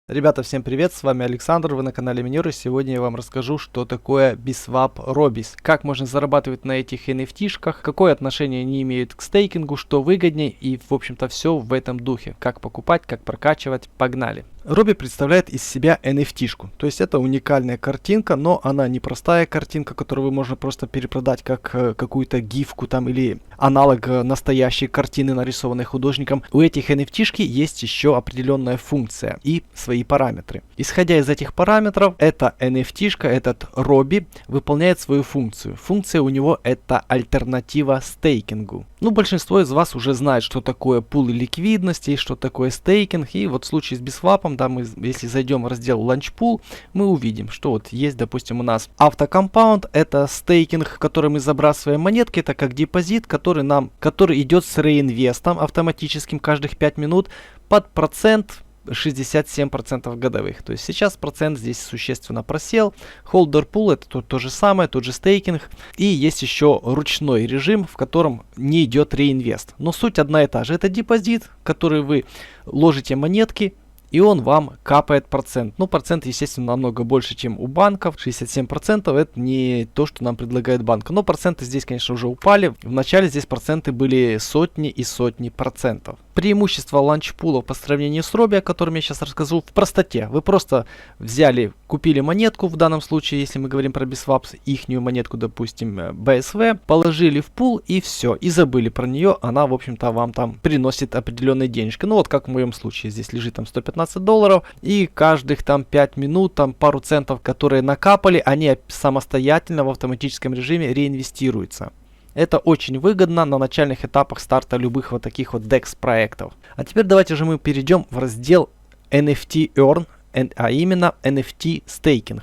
Ребята, всем привет, с вами Александр, вы на канале Минер, и сегодня я вам расскажу, что такое Biswap Robis, как можно зарабатывать на этих NFT-шках, какое отношение они имеют к стейкингу, что выгоднее и, в общем-то, все в этом духе, как покупать, как прокачивать, погнали. Robi представляет из себя NFT-шку, то есть это уникальная картинка, но она не простая картинка, которую можно просто перепродать как какую-то гифку там или аналог настоящей картины, нарисованной художником. У этих NFT-шки есть еще определенная функция и свои параметры. Исходя из этих параметров, эта NFT-шка, этот Robi, выполняет свою функцию. Функция у него это альтернатива стейкингу. Ну, большинство из вас уже знает, что такое пулы ликвидности, что такое стейкинг. И вот в случае с Biswap, да, мы, если зайдем в раздел Launch Pool, мы увидим, что вот есть, допустим, у нас автокомпаунд, это стейкинг, в который мы забрасываем монетки, это как депозит, который идет с реинвестом автоматическим каждых 5 минут под процент 67% годовых. То есть сейчас процент здесь существенно просел. Holder Pool это то же самое, тот же стейкинг. И есть еще ручной режим, в котором не идет реинвест. Но суть одна и та же. Это депозит, в который вы ложите монетки, и он вам капает процент. Ну, процент, естественно, намного больше, чем у банков. 67% это не то, что нам предлагает банк. Но проценты здесь, конечно, уже упали. Вначале здесь проценты были сотни и сотни процентов. Преимущество ланчпулов по сравнению с Robi, о котором я сейчас расскажу, в простоте. Вы просто взяли, купили монетку, в данном случае, если мы говорим про Biswap, ихнюю монетку, допустим, BSV, положили в пул и все, и забыли про нее. Она, в общем-то, вам там приносит определенные денежки. Ну, вот как в моем случае, здесь лежит там $115, и каждых там 5 минут, там пару центов, которые накапали, они самостоятельно в автоматическом режиме реинвестируются. Это очень выгодно на начальных этапах старта любых вот таких вот DEX проектов. А теперь давайте же мы перейдем в раздел NFT Earn, а именно NFT Staking.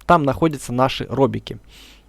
Там находятся наши робики.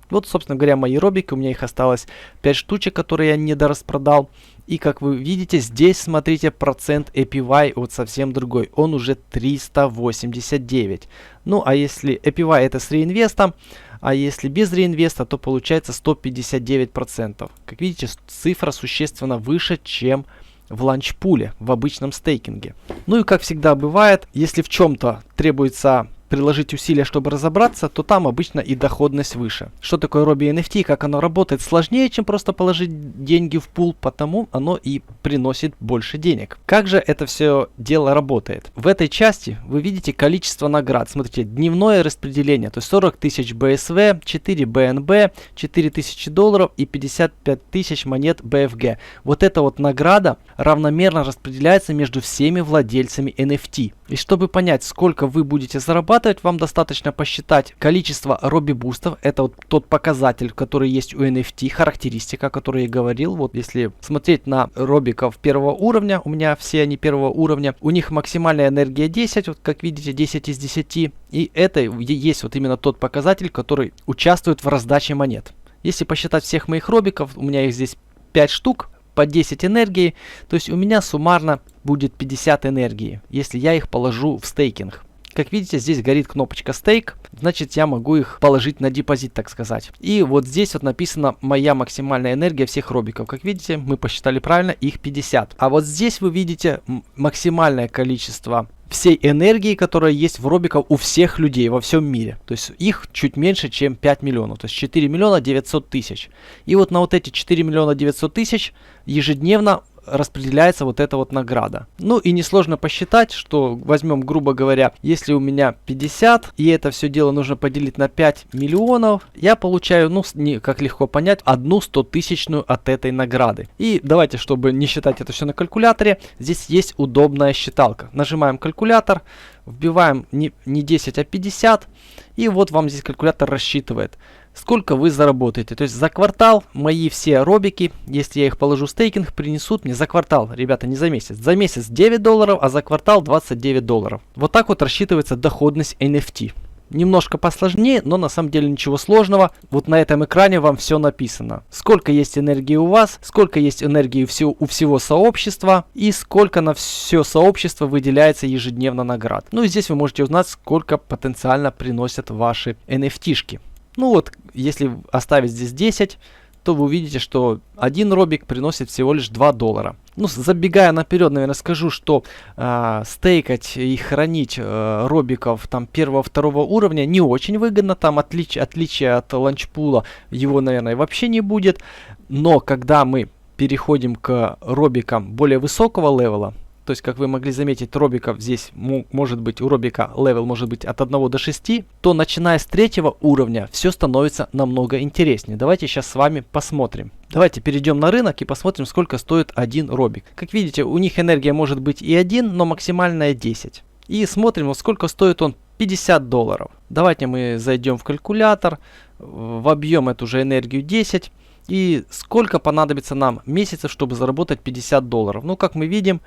Вот, собственно говоря, мои робики, у меня их осталось 5 штучек, которые я недораспродал. И как вы видите, здесь, смотрите, процент APY вот совсем другой. Он уже 389. Ну, а если APY это с реинвестом, а если без реинвеста, то получается 159%. Как видите, цифра существенно выше, чем в ланчпуле, в обычном стейкинге. Ну и как всегда бывает, если в чем-то требуется приложить усилия, чтобы разобраться, то там обычно и доходность выше. Что такое Robi NFT, как оно работает, сложнее, чем просто положить деньги в пул, потому оно и приносит больше денег. Как же это все дело работает? В этой части вы видите количество наград. Смотрите, дневное распределение, то есть 40 тысяч BSV, 4 BNB, $4000 и 55 тысяч монет BFG. Вот эта вот награда равномерно распределяется между всеми владельцами NFT. И чтобы понять, сколько вы будете зарабатывать, вам достаточно посчитать количество Robi бустов. Это вот тот показатель, который есть у NFT, характеристика, о которой я говорил. Вот если смотреть на робиков первого уровня, у меня все они первого уровня, у них максимальная энергия 10, вот как видите, 10 из 10. И это есть вот именно тот показатель, который участвует в раздаче монет. Если посчитать всех моих робиков, у меня их здесь 5 штук, по 10 энергии, то есть у меня суммарно будет 50 энергии, если я их положу в стейкинг. Как видите, здесь горит кнопочка стейк, значит я могу их положить на депозит, так сказать. И вот здесь вот написано моя максимальная энергия всех робиков. Как видите, мы посчитали правильно, их 50. А вот здесь вы видите максимальное количество всей энергии, которая есть в робиках у всех людей во всем мире. То есть их чуть меньше, чем 5 миллионов. То есть 4 миллиона 900 тысяч. И вот на вот эти 4 миллиона 900 тысяч ежедневно распределяется вот эта вот награда. Ну и несложно посчитать, что возьмем, грубо говоря, если у меня 50, и это все дело нужно поделить на 5 миллионов, я получаю, ну, как легко понять, 1/100-тысячную от этой награды. И давайте, чтобы не считать это все на калькуляторе, здесь есть удобная считалка. Нажимаем калькулятор, вбиваем не 10, а 50, и вот вам здесь калькулятор рассчитывает, сколько вы заработаете. То есть за квартал мои все робики, если я их положу в стейкинг, принесут мне за квартал, ребята, не за месяц. За месяц $9, а за квартал $29. Вот так вот рассчитывается доходность NFT. Немножко посложнее, но на самом деле ничего сложного. Вот на этом экране вам все написано. Сколько есть энергии у вас, сколько есть энергии у всего сообщества и сколько на все сообщество выделяется ежедневно наград. Ну и здесь вы можете узнать, сколько потенциально приносят ваши NFT-шки. Ну вот, если оставить здесь 10, то вы увидите, что один робик приносит всего лишь $2. Ну, забегая наперед, наверное, скажу, что стейкать и хранить робиков там первого-второго уровня не очень выгодно. Там отличие от ланчпула его, наверное, вообще не будет. Но когда мы переходим к робикам более высокого левела, то есть, как вы могли заметить, робиков здесь может быть, у робика левел может быть от 1 до 6, то начиная с 3 уровня все становится намного интереснее. Давайте сейчас с вами посмотрим. Давайте перейдем на рынок и посмотрим, сколько стоит один робик. Как видите, у них энергия может быть и 1, но максимальная 10. И смотрим, сколько стоит он. $50. Давайте мы зайдем в калькулятор, вобьем эту же энергию 10. И сколько понадобится нам месяцев, чтобы заработать $50? Ну, как мы видим,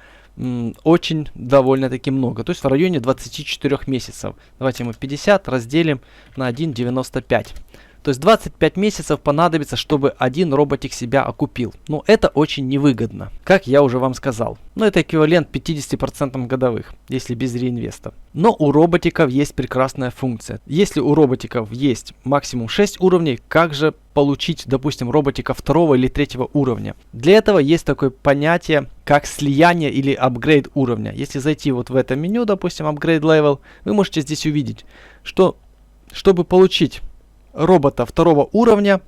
очень довольно-таки много. То есть в районе 24 месяцев. Давайте мы 50 разделим на 1,95. То есть 25 месяцев понадобится, чтобы один роботик себя окупил. Но это очень невыгодно, как я уже вам сказал. Но это эквивалент 50% годовых, если без реинвеста. Но у роботиков есть прекрасная функция. Если у роботиков есть максимум 6 уровней, как же получить, допустим, роботика 2 или 3 уровня? Для этого есть такое понятие, как слияние или апгрейд уровня. Если зайти вот в это меню, допустим, upgrade level, вы можете здесь увидеть, что чтобы получить робота 2 уровня,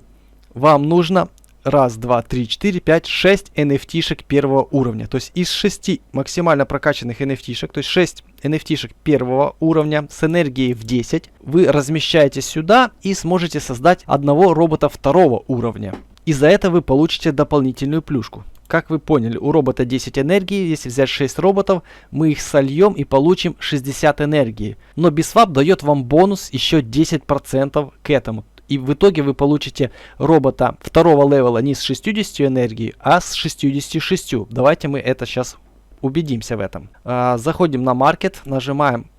вам нужно 1, 2, 3, 4, 5, 6 NFT-шек 1 уровня. То есть из 6 максимально прокачанных NFT-шек, то есть 6 NFT-шек 1 уровня с энергией в 10, вы размещаете сюда и сможете создать одного робота 2 уровня. И за это вы получите дополнительную плюшку. Как вы поняли, у робота 10 энергии, если взять 6 роботов, мы их сольем и получим 60 энергии. Но BISWAP дает вам бонус еще 10% к этому. И в итоге вы получите робота 2 левела не с 60 энергии, а с 66. Давайте мы это сейчас убедимся в этом. Заходим на маркет, нажимаем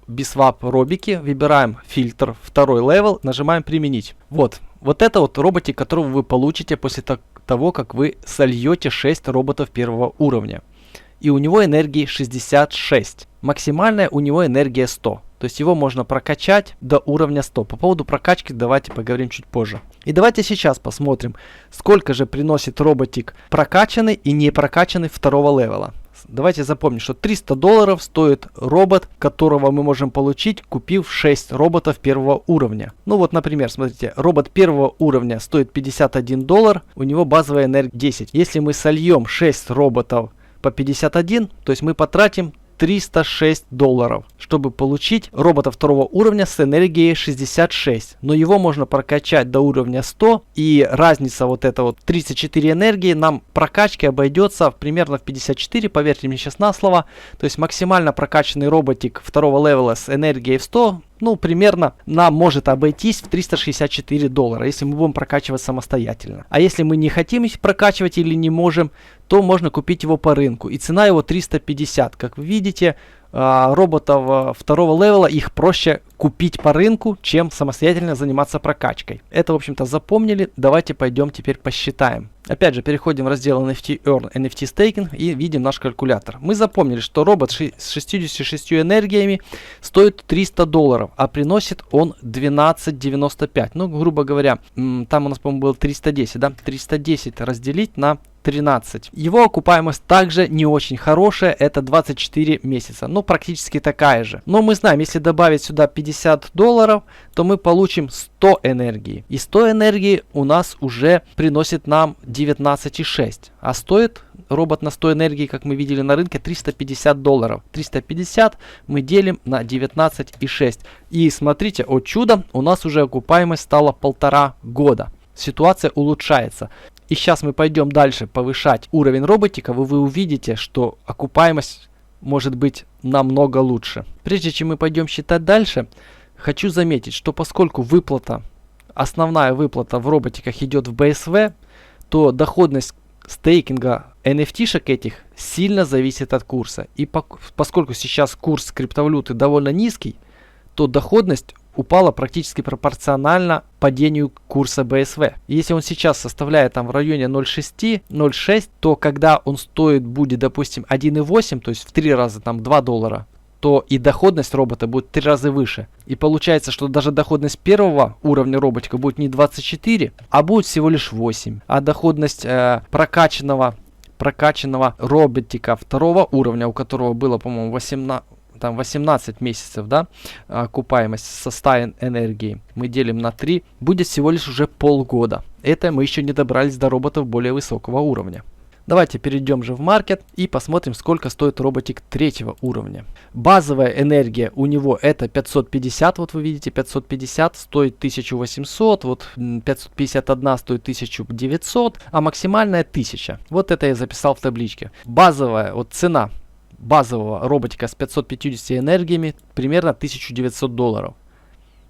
BISWAP робики, выбираем фильтр 2 левел, нажимаем применить. Вот это вот роботик, которого вы получите после того, как вы сольете 6 роботов 1 уровня. И у него энергии 66. Максимальная у него энергия 100. То есть его можно прокачать до уровня 100. По поводу прокачки давайте поговорим чуть позже. И давайте сейчас посмотрим, сколько же приносит роботик прокачанный и не прокачанный 2 левела. Давайте запомним, что $300 стоит робот, которого мы можем получить, купив 6 роботов 1 уровня. Ну вот, например, смотрите, робот 1 уровня стоит $51, у него базовая энергия 10. Если мы сольем 6 роботов по 51, то есть мы потратим $306, чтобы получить робота 2 уровня с энергией 66. Но его можно прокачать до уровня 100. И разница вот эта вот 34 энергии нам прокачки обойдется примерно в 54. Поверьте мне сейчас на слово. То есть максимально прокачанный роботик 2 левела с энергией в 100. Ну, примерно нам может обойтись в $364, если мы будем прокачивать самостоятельно. А если мы не хотим их прокачивать или не можем, то можно купить его по рынку. И цена его 350. Как вы видите, роботов 2 левела их проще купить по рынку, чем самостоятельно заниматься прокачкой. Это, в общем-то, запомнили. Давайте пойдем теперь посчитаем. Опять же, переходим в раздел NFT Earn, NFT Staking и видим наш калькулятор. Мы запомнили, что робот с 66 энергиями стоит $300, а приносит он 12,95. Ну, грубо говоря, там у нас, по-моему, было 310, да? 310 разделить на 13. Его окупаемость также не очень хорошая, это 24 месяца, ну практически такая же. Но мы знаем, если добавить сюда $50, то мы получим 100 энергии. И 100 энергии у нас уже приносит нам 19,6. А стоит робот на 100 энергии, как мы видели на рынке, $350. 350 мы делим на 19,6. И смотрите, о чудо, у нас уже окупаемость стала 1,5 года. Ситуация улучшается. И сейчас мы пойдем дальше повышать уровень роботиков, и вы увидите, что окупаемость может быть намного лучше. Прежде чем мы пойдем считать дальше, хочу заметить, что поскольку основная выплата в роботиках идет в BSV, то доходность стейкинга NFT-шек этих сильно зависит от курса. И поскольку сейчас курс криптовалюты довольно низкий, то доходность упала практически пропорционально падению курса BSV. И если он сейчас составляет там в районе 0,6, то когда он стоит будет, допустим, 1,8, то есть в 3 раза, там $2, то и доходность робота будет в 3 раза выше. И получается, что даже доходность первого уровня роботика будет не 24, а будет всего лишь 8. А доходность прокачанного роботика второго уровня, у которого было, по-моему, 18 месяцев, да, окупаемость со 100 энергии, мы делим на 3, будет всего лишь уже полгода. Это мы еще не добрались до роботов более высокого уровня. Давайте перейдем же в маркет и посмотрим, сколько стоит роботик третьего уровня. Базовая энергия у него это 550, вот вы видите, 550 стоит 1800, вот 551 стоит 1900, а максимальная 1000. Вот это я записал в табличке. Базовая вот цена базового роботика с 550 энергиями примерно $1900.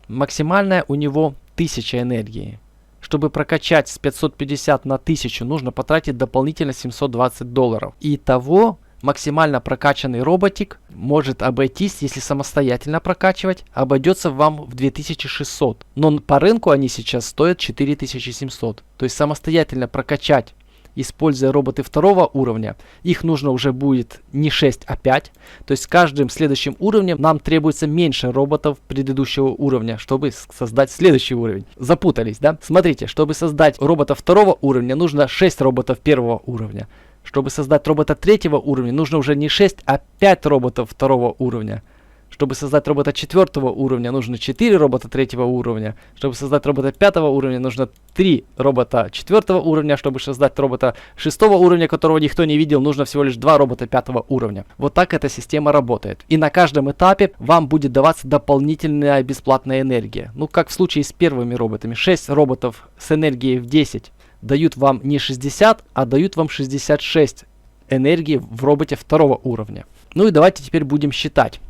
Максимальная у него 1000 энергии. Чтобы прокачать с 550 на 1000, нужно потратить дополнительно $720. Итого максимально прокачанный роботик может обойтись, если самостоятельно прокачивать, обойдется вам в 2600. Но по рынку они сейчас стоят 4700. То есть самостоятельно прокачать, используя роботы второго уровня, их нужно уже будет не 6, а 5. То есть с каждым следующим уровнем нам требуется меньше роботов предыдущего уровня, чтобы создать следующий уровень. Запутались, да? Смотрите, чтобы создать робота второго уровня, нужно 6 роботов первого уровня. Чтобы создать робота третьего уровня, нужно уже не 6, а 5 роботов второго уровня. Чтобы создать робота 4 уровня, нужно 4 робота 3 уровня. Чтобы создать робота 5 уровня, нужно 3 робота 4 уровня. Чтобы создать робота 6 уровня, которого никто не видел, нужно всего лишь 2 робота 5 уровня. Вот так эта система работает. И на каждом этапе вам будет даваться дополнительная бесплатная энергия. Ну, как в случае с первыми роботами. 6 роботов с энергией в 10 дают вам не 60, а дают вам 66 энергии в роботе 2 уровня. Ну и давайте теперь будем считать,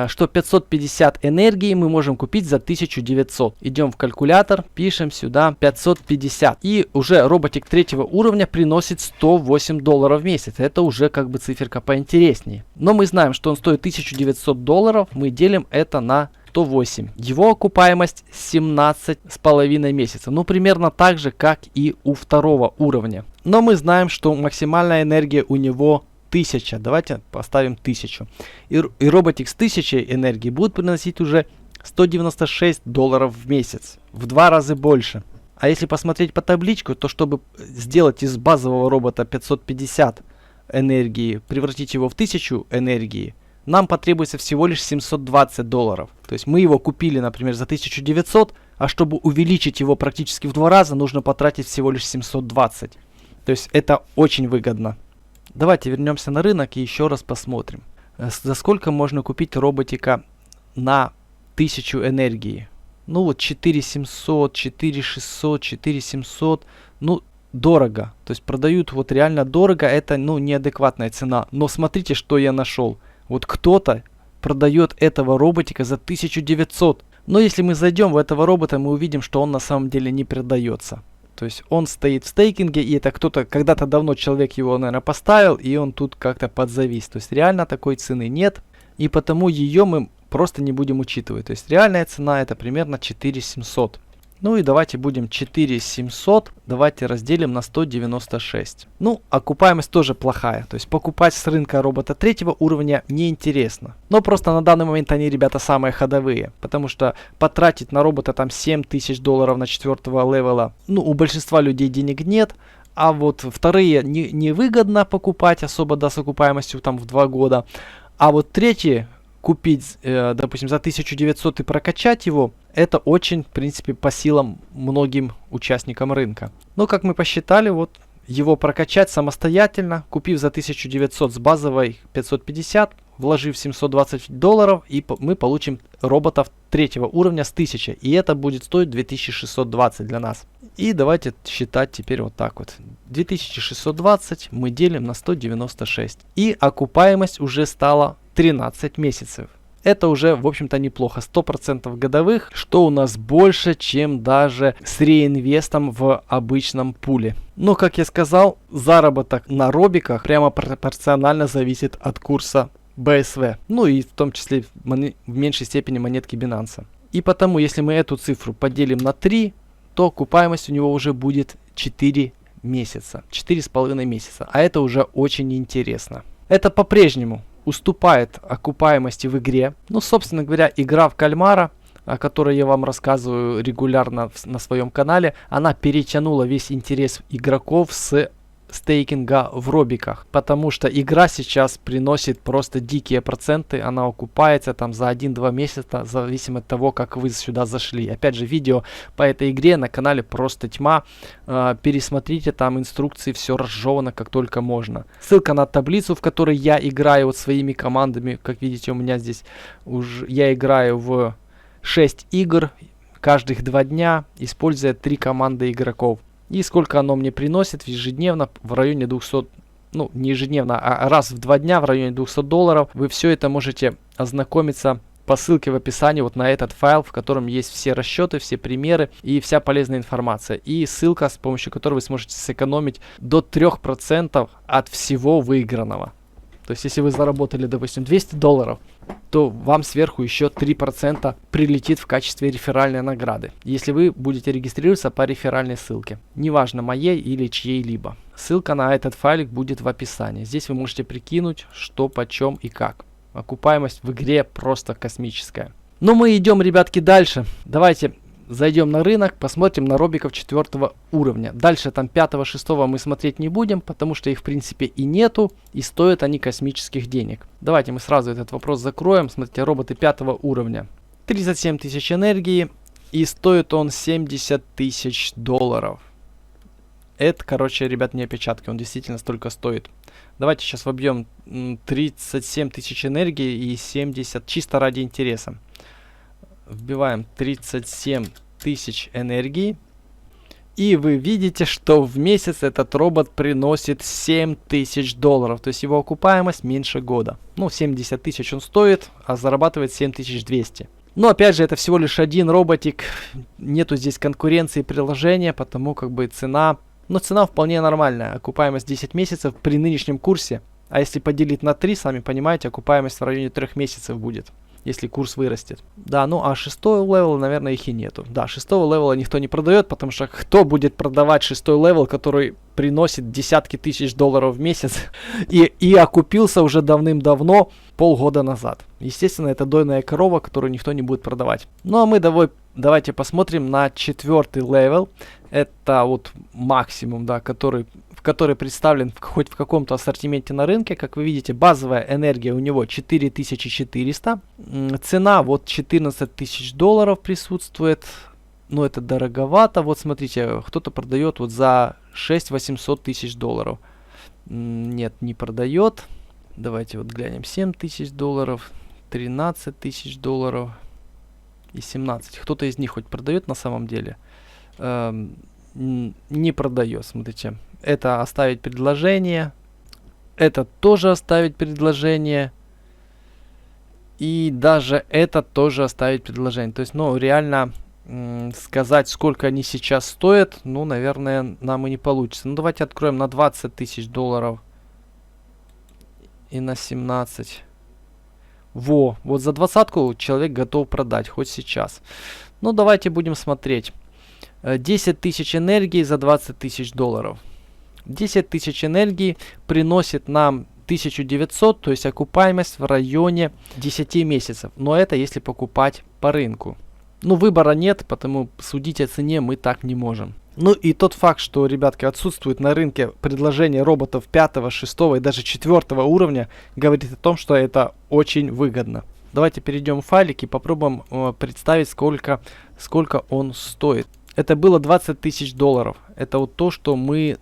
что 550 энергии мы можем купить за 1900. Идем в калькулятор, пишем сюда 550. И уже роботик 3 уровня приносит $108 в месяц. Это уже как бы циферка поинтереснее. Но мы знаем, что он стоит $1900. Мы делим это на 108. Его окупаемость 17,5 месяцев. Ну, примерно так же, как и у второго уровня. Но мы знаем, что максимальная энергия у него 1000. Давайте поставим 1000. И роботик с 1000 энергии будет приносить уже $196 в месяц. В 2 раза больше. А если посмотреть по табличку, то чтобы сделать из базового робота 550 энергии, превратить его в 1000 энергии, нам потребуется всего лишь $720. То есть мы его купили, например, за 1900, а чтобы увеличить его практически в 2 раза, нужно потратить всего лишь 720. То есть это очень выгодно. Давайте вернемся на рынок и еще раз посмотрим, за сколько можно купить роботика на 1000 энергии. Ну вот 4700, 4600, 4700, ну дорого. То есть продают вот реально дорого, это ну неадекватная цена. Но смотрите, что я нашел. Вот кто-то продает этого роботика за 1900. Но если мы зайдем в этого робота, мы увидим, что он на самом деле не продается. То есть он стоит в стейкинге, и это кто-то, когда-то давно человек его, наверное, поставил, и он тут как-то подзавис. То есть реально такой цены нет, и потому ее мы просто не будем учитывать. То есть реальная цена это примерно 4700. Ну и давайте будем 4700, давайте разделим на 196. Ну, окупаемость тоже плохая. То есть покупать с рынка робота 3 уровня неинтересно. Но просто на данный момент они, ребята, самые ходовые. Потому что потратить на робота там $7000 на 4 левела, ну, у большинства людей денег нет. А вот вторые невыгодно покупать, особо да, с окупаемостью там в 2 года. А вот третьи купить, допустим, за 1900 и прокачать его, это очень, в принципе, по силам многим участникам рынка. Но, как мы посчитали, вот его прокачать самостоятельно, купив за 1900 с базовой 550, вложив $720, и мы получим роботов 3 уровня с 1000. И это будет стоить 2620 для нас. И давайте считать теперь вот так вот. 2620 мы делим на 196. И окупаемость уже стала 13 месяцев. Это уже, в общем-то, неплохо. 100% годовых, что у нас больше, чем даже с реинвестом в обычном пуле. Но, как я сказал, заработок на робиках прямо пропорционально зависит от курса BSV. Ну и в том числе в меньшей степени монетки Binance. И потому, если мы эту цифру поделим на 3, то окупаемость у него уже будет 4 месяца. 4,5 месяца. А это уже очень интересно. Это по-прежнему уступает окупаемости в игре. Ну, собственно говоря, игра в кальмара, о которой я вам рассказываю регулярно на своем канале, она перетянула весь интерес игроков с стейкинга в робиках, потому что игра сейчас приносит просто дикие проценты, она окупается там за 1-2 месяца, зависимо от того, как вы сюда зашли. Опять же, видео по этой игре на канале просто тьма, пересмотрите, там инструкции, все разжевано как только можно. Ссылка на таблицу, в которой я играю вот своими командами, как видите, у меня здесь уже я играю в 6 игр каждых 2 дня, используя 3 команды игроков. И сколько оно мне приносит ежедневно в районе 200, ну не ежедневно, а раз в 2 дня в районе $200. Вы все это можете ознакомиться по ссылке в описании вот на этот файл, в котором есть все расчеты, все примеры и вся полезная информация. И ссылка, с помощью которой вы сможете сэкономить до 3% от всего выигранного. То есть, если вы заработали, допустим, $200, то вам сверху еще 3% прилетит в качестве реферальной награды, если вы будете регистрироваться по реферальной ссылке. Неважно, моей или чьей-либо. Ссылка на этот файлик будет в описании. Здесь вы можете прикинуть, что, почем и как. Окупаемость в игре просто космическая. Но мы идем, ребятки, дальше. Давайте зайдем на рынок, посмотрим на робиков 4 уровня. Дальше там 5-6 мы смотреть не будем, потому что их в принципе и нету, и стоят они космических денег. Давайте мы сразу этот вопрос закроем. Смотрите, роботы 5 уровня. 37 тысяч энергии, и стоит он $70 тысяч. Это, короче, ребят, не опечатки, он действительно столько стоит. Давайте сейчас вобьем 37 тысяч энергии и 70, чисто ради интереса. Вбиваем 37 тысяч энергии. И вы видите, что в месяц этот робот приносит $7 тысяч. То есть его окупаемость меньше года. Ну, 70 тысяч он стоит, а зарабатывает 7200. Но опять же, это всего лишь один роботик. Нету здесь конкуренции приложения, потому как бы цена... Но цена вполне нормальная. Окупаемость 10 месяцев при нынешнем курсе. А если поделить на 3, сами понимаете, окупаемость в районе 3 месяцев будет, если курс вырастет. Да, ну а 6-й левел, наверное, их и нету. Да, 6-го левела никто не продает, потому что кто будет продавать 6-й левел, который приносит десятки тысяч долларов в месяц и окупился уже давным-давно, полгода назад. Естественно, это дойная корова, которую никто не будет продавать. Ну а мы давайте посмотрим на 4-й левел. Это вот максимум, да, который представлен хоть в каком-то ассортименте на рынке. Как вы видите, базовая энергия у него 4400. Цена вот $14 тысяч присутствует. Но это дороговато. Вот смотрите, кто-то продает вот за $6 800 000. Нет, не продает. Давайте вот глянем. $7 тысяч, $13 тысяч и 17. Кто-то из них хоть продает на самом деле? Не продает, смотрите. Это оставить предложение. Это тоже оставить предложение. И даже это тоже оставить предложение. То есть, ну, реально сказать, сколько они сейчас стоят, ну, наверное, нам и не получится. Ну, давайте откроем на $20 тысяч. И на 17. Вот за 20-ку человек готов продать, хоть сейчас. Ну, давайте будем смотреть. 10 тысяч энергии за $20 тысяч. 10 тысяч энергии приносит нам 1900, то есть окупаемость в районе 10 месяцев. Но это если покупать по рынку. Ну, выбора нет, потому судить о цене мы так не можем. Ну и тот факт, что, ребятки, отсутствует на рынке предложение роботов 5, 6 и даже 4 уровня, говорит о том, что это очень выгодно. Давайте перейдем в файлик и попробуем представить, сколько он стоит. Это было $20 тысяч. Это вот то, что мы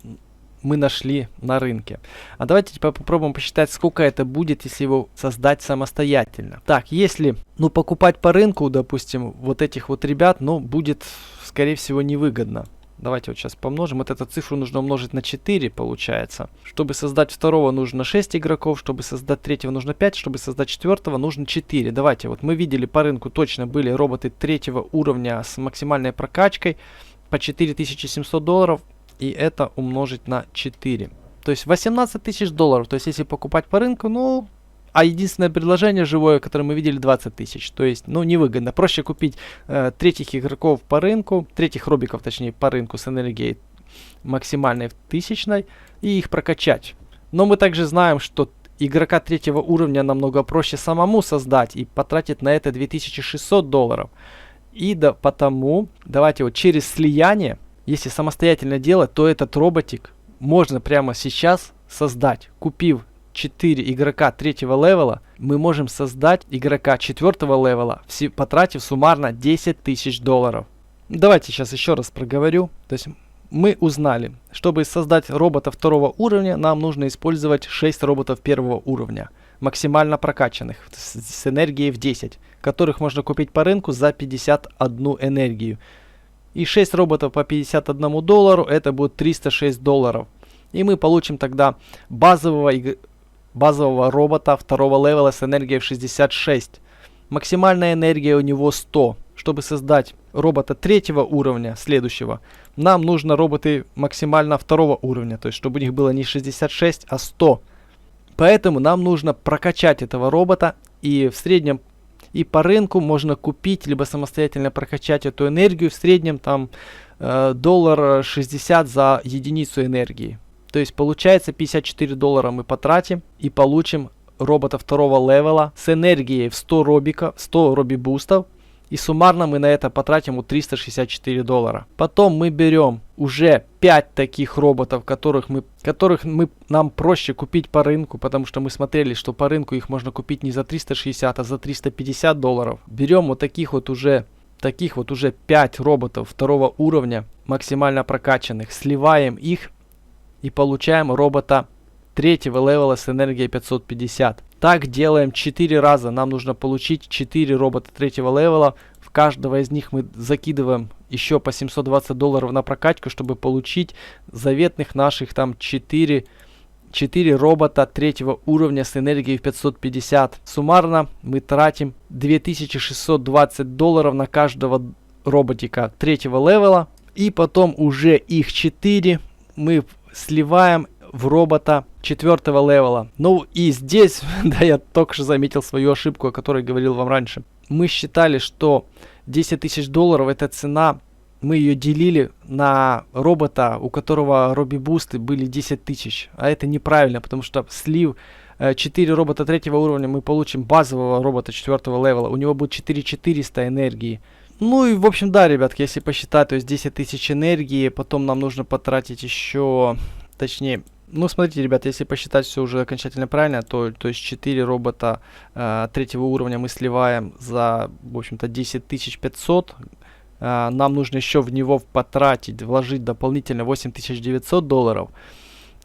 нашли на рынке. А давайте теперь попробуем посчитать, сколько это будет, если его создать самостоятельно. Так, если, ну, покупать по рынку, допустим, вот этих вот ребят, ну, будет, скорее всего, невыгодно. Давайте вот сейчас помножим. Вот эту цифру нужно умножить на 4, получается. Чтобы создать второго, нужно 6 игроков. Чтобы создать третьего, нужно 5. Чтобы создать четвертого, нужно 4. Давайте, вот мы видели по рынку, точно были роботы 3 уровня с максимальной прокачкой по $4700. И это умножить на 4. То есть $18 тысяч. То есть если покупать по рынку, ну... А единственное предложение живое, которое мы видели, 20 тысяч. То есть, ну, невыгодно. Проще купить третьих игроков по рынку, третьих робиков, точнее, по рынку с энергией максимальной в 1000 и их прокачать. Но мы также знаем, что игрока третьего уровня намного проще самому создать и потратить на это $2600. И потому, давайте вот через слияние, если самостоятельно делать, то этот роботик можно прямо сейчас создать. Купив 4 игрока третьего левела, мы можем создать игрока четвертого левела, потратив суммарно $10 000. Давайте сейчас еще раз проговорю. То есть мы узнали, чтобы создать робота второго уровня, нам нужно использовать 6 роботов первого уровня, максимально прокачанных, с энергией в 10, которых можно купить по рынку за 51 энергию. И 6 роботов по $51, это будет $306. И мы получим тогда базового робота второго левела с энергией в 66. Максимальная энергия у него 100. Чтобы создать робота третьего уровня, следующего, нам нужно роботы максимально второго уровня. То есть, чтобы у них было не 66, а 100. Поэтому нам нужно прокачать этого робота. И в среднем и по рынку можно купить, либо самостоятельно прокачать эту энергию. В среднем там $60 за единицу энергии. То есть получается $54 мы потратим и получим робота второго левела с энергией в 100 роби-бустов. И суммарно мы на это потратим $364. Потом мы берем уже 5 таких роботов, которых нам проще купить по рынку, потому что мы смотрели, что по рынку их можно купить не за 360, а за $350. Берем вот таких вот уже 5 роботов второго уровня, максимально прокачанных, сливаем их и получаем робота третьего левела с энергией 550. Так делаем 4 раза. Нам нужно получить 4 робота третьего левела. В каждого из них мы закидываем еще по $720 на прокачку, чтобы получить заветных наших там 4 робота третьего уровня с энергией в 550. Суммарно мы тратим $2620 на каждого роботика третьего левела. И потом уже их 4 мы сливаем в робота четвертого левела. Ну и здесь, да, я только что заметил свою ошибку, о которой говорил вам раньше. Мы считали, что $10 000 это цена, мы ее делили на робота, у которого роби-бусты были 10 000. А это неправильно, потому что слив 4 робота третьего уровня, мы получим базового робота четвертого левела. У него будет 4400 энергии. Ну и в общем, да, ребятки, если посчитать, то есть 10 000 энергии, потом нам нужно потратить еще, точнее, ну, смотрите, ребят, если посчитать все уже окончательно правильно, то есть 4 робота третьего уровня мы сливаем за, в общем-то, 10 500. Нам нужно еще в него вложить дополнительно $8900,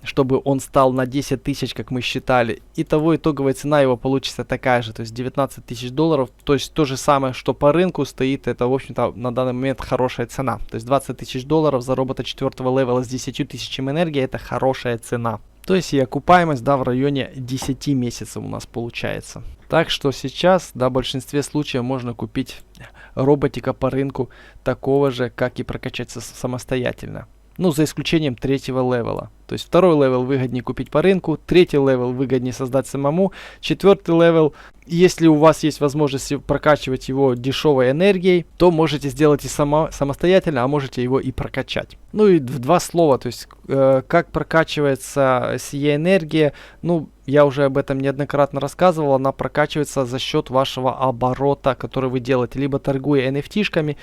чтобы он стал на 10 000, как мы считали. Итого итоговая цена его получится такая же, то есть $19 000. То есть то же самое, что по рынку стоит, это, в общем-то, на данный момент хорошая цена. То есть $20 000 за робота 4 левела с 10 000 энергии, это хорошая цена. То есть и окупаемость, да, в районе 10 месяцев у нас получается. Так что сейчас, да, в большинстве случаев можно купить роботика по рынку такого же, как и прокачать самостоятельно. Ну, за исключением третьего левела. То есть второй левел выгоднее купить по рынку, третий левел выгоднее создать самому, четвертый левел, если у вас есть возможность прокачивать его дешевой энергией, то можете сделать и самостоятельно, а можете его и прокачать. Ну и в 2 слова, то есть как прокачивается сия энергия, ну, я уже об этом неоднократно рассказывал, она прокачивается за счет вашего оборота, который вы делаете, либо торгуя NFT-шками,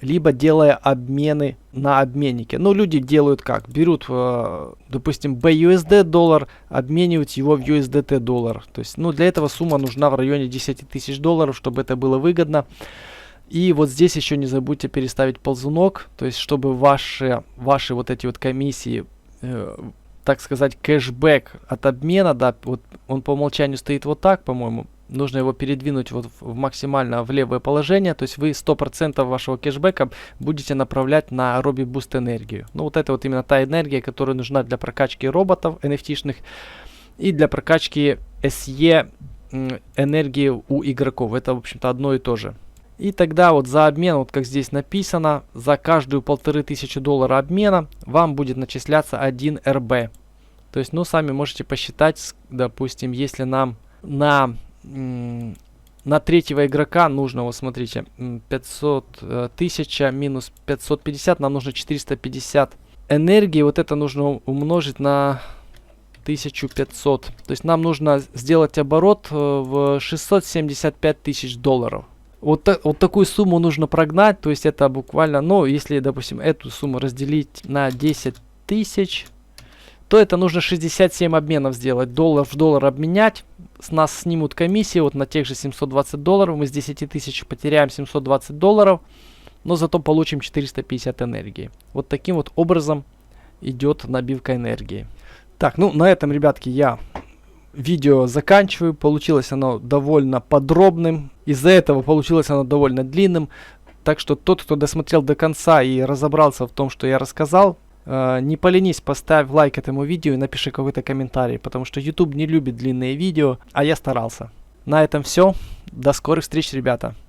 либо делая обмены на обменнике. Ну, люди делают как? Берут, допустим, BUSD доллар, обменивают его в USDT доллар. То есть, ну, для этого сумма нужна в районе $10 000, чтобы это было выгодно. И вот здесь еще не забудьте переставить ползунок, то есть, чтобы ваши вот эти вот комиссии, так сказать, кэшбэк от обмена, да, вот он по умолчанию стоит вот так, по-моему. Нужно его передвинуть вот в максимально в левое положение. То есть вы 100% вашего кэшбэка будете направлять на Robi Boost энергию. Ну вот это вот именно та энергия, которая нужна для прокачки роботов NFT-шных и для прокачки SE энергии у игроков. Это, в общем-то, одно и то же. И тогда вот за обмен, вот как здесь написано, за каждую $1500 обмена вам будет начисляться 1 РБ. То есть, ну, сами можете посчитать, допустим, если нам на третьего игрока нужно, вот смотрите, 500 тысяч минус 550, нам нужно 450 энергии. Вот это нужно умножить на 1500. То есть нам нужно сделать оборот в 675 тысяч долларов. Вот такую сумму нужно прогнать. То есть это буквально, ну, если, допустим, эту сумму разделить на 10 тысяч, то это нужно 67 обменов сделать. Доллар в доллар обменять. С нас снимут комиссии вот на тех же 720 долларов. Мы с 10 тысяч потеряем 720 долларов. Но зато получим 450 энергии. Вот таким вот образом идет набивка энергии. Так, ну на этом, ребятки, я видео заканчиваю. Получилось оно довольно подробным. Из-за этого получилось оно довольно длинным. Так что тот, кто досмотрел до конца и разобрался в том, что я рассказал, не поленись, поставь лайк этому видео и напиши какой-то комментарий, потому что YouTube не любит длинные видео, а я старался. На этом все. До скорых встреч, ребята.